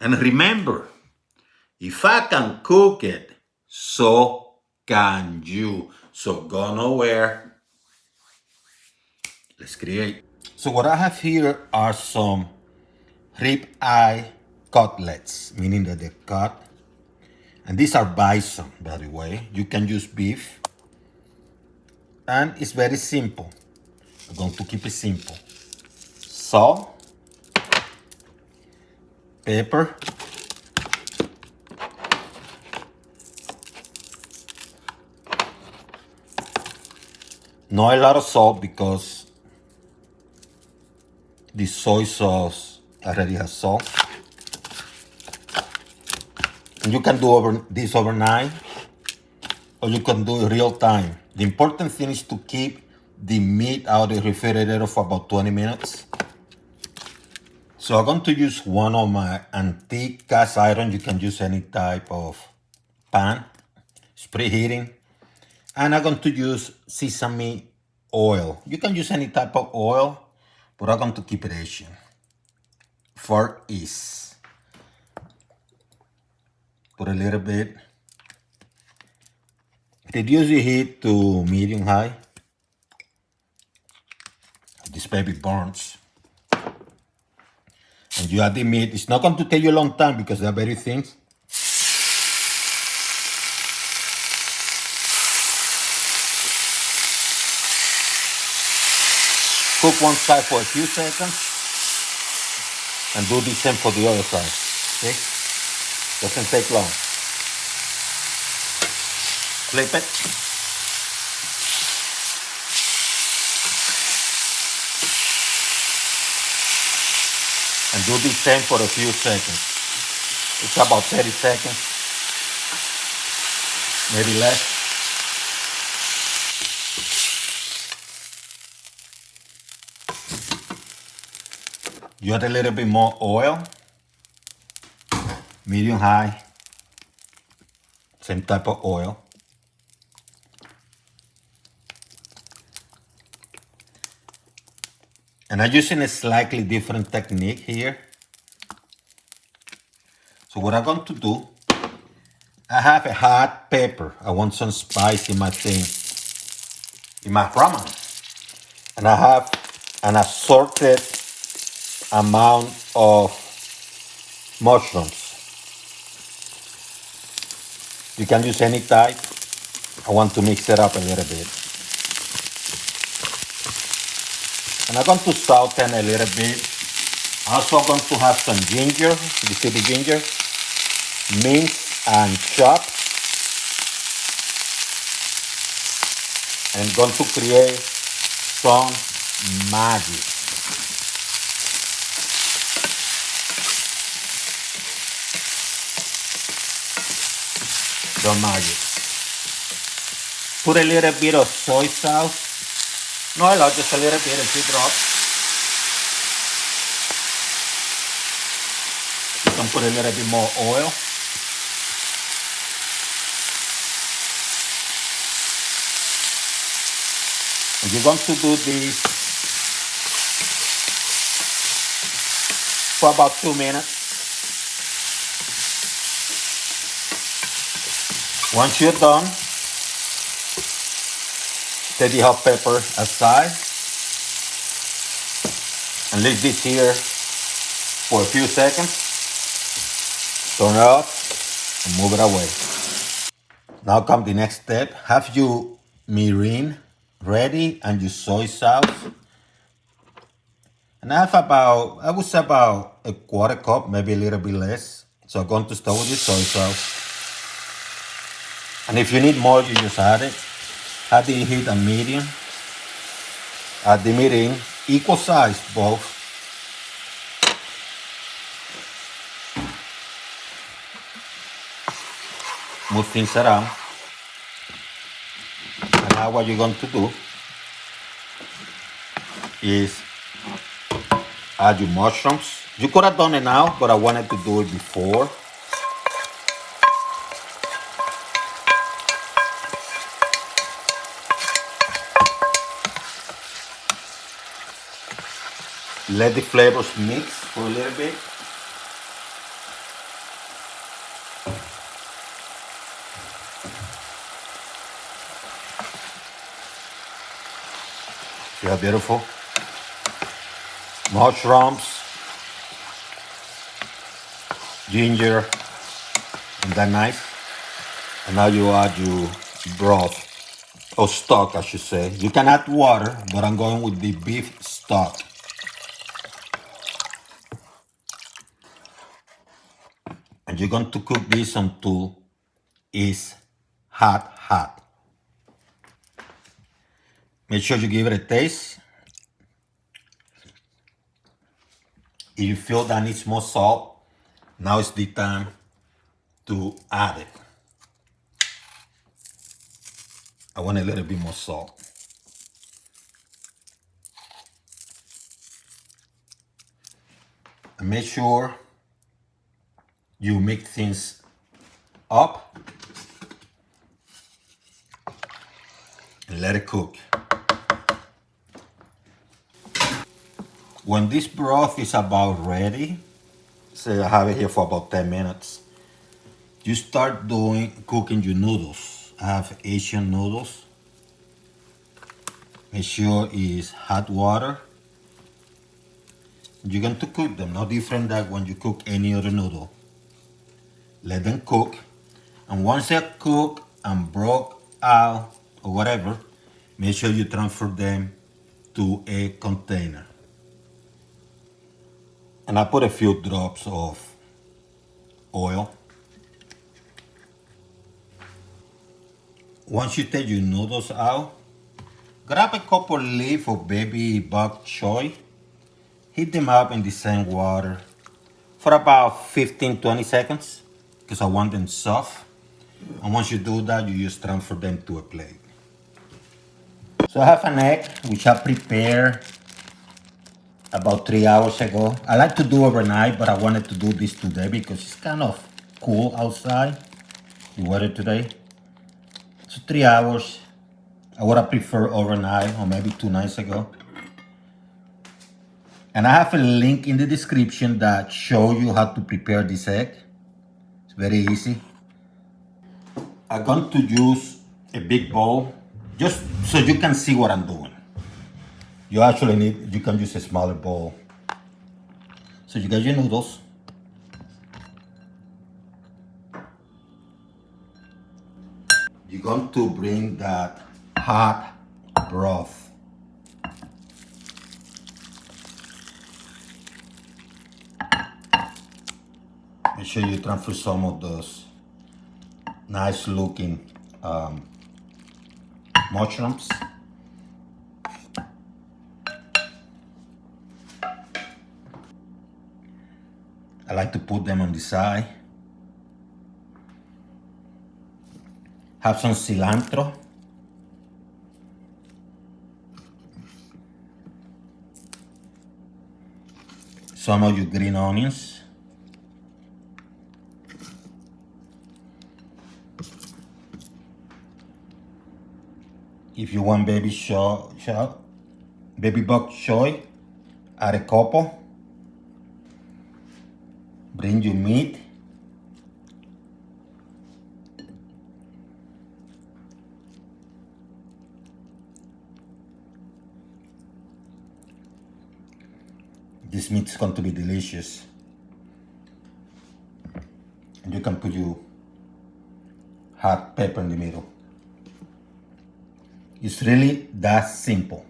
And remember, if I can cook it, so can you. So go nowhere. Let's create. So what I have here are some rib eye cutlets, meaning that they're cut. And these are bison, by the way. You can use beef. And it's very simple. I'm going to keep it simple. Salt, pepper, not a lot of salt because the soy sauce already has salt. And you can do this overnight or you can do it real time. The important thing is to keep the meat out of the refrigerator for about 20 minutes. So I'm going to use one of my antique cast iron. You can use any type of pan. It's preheating. And I'm going to use sesame oil. You can use any type of oil, but I'm going to keep it Asian for ease. Put a little bit. Reduce the heat to medium high. This baby burns. And you add the meat. It's not going to take you a long time because they're very thin. Cook one side for a few seconds and do the same for the other side. Okay? Doesn't take long. Flip it. And do the same for a few seconds. It's about 30 seconds, maybe less. You add a little bit more oil, medium high, same type of oil. And I'm using a slightly different technique here. So what I'm going to do, I have a hot pepper. I want some spice in my thing, in my ramen. And I have an assorted amount of mushrooms. You can use any type. I want to mix it up a little bit. And I'm going to saute a little bit. Also going to have some ginger. You see the ginger? Minced and chopped. And going to create some magic. Some magic. Put a little bit of soy sauce. Not a lot, just a little bit, a few drops. You can put a little bit more oil. And you're going to do this for about 2 minutes. Once you're done, take the hot pepper aside and leave this here for a few seconds. Turn it off and move it away. Now come the next step. Have your mirin ready and your soy sauce. And I have I would say about a quarter cup, maybe a little bit less. So I'm going to start with the soy sauce. And if you need more, you just add it. Add the heat on medium. Add the mirin, equal size both. Move things around. And now what you're going to do is add your mushrooms. You could have done it now, but I wanted to do it before. Let the flavors mix for a little bit. See how beautiful? Mushrooms, ginger, and that nice. And now you add your broth, or stock I should say. You can add water, but I'm going with the beef stock. And you're going to cook this until it's hot. Make sure you give it a taste. If you feel that needs more salt, now is the time to add it. I want a little bit more salt. And make sure you mix things up and let it cook. When this broth is about ready, say I have it here for about 10 minutes, you start cooking your noodles. I have Asian noodles. Make sure it's hot water. You're going to cook them, no different than when you cook any other noodle. Let them cook. And once they cook and broke out or whatever, make sure you transfer them to a container. And I put a few drops of oil. Once you take your noodles out, grab a couple leaves of baby bok choy. Heat them up in the same water for about 15-20 seconds because I want them soft. And once you do that, you just transfer them to a plate. So I have an egg which I prepared about 3 hours ago. I like to do overnight, but I wanted to do this today because it's kind of cool outside, the weather today. So 3 hours, I would have preferred overnight or maybe 2 nights ago. And I have a link in the description that shows you how to prepare this egg. It's very easy. I'm going to use a big bowl just so you can see what I'm doing. You can use a smaller bowl. So you got your noodles. You're going to bring that hot broth. Make sure you transfer some of those nice looking mushrooms. I like to put them on the side. Have some cilantro. Some of your green onions. If you want baby bok choy, add a couple. Bring your meat. This meat is going to be delicious. And you can put your hot pepper in the middle. It's really that simple.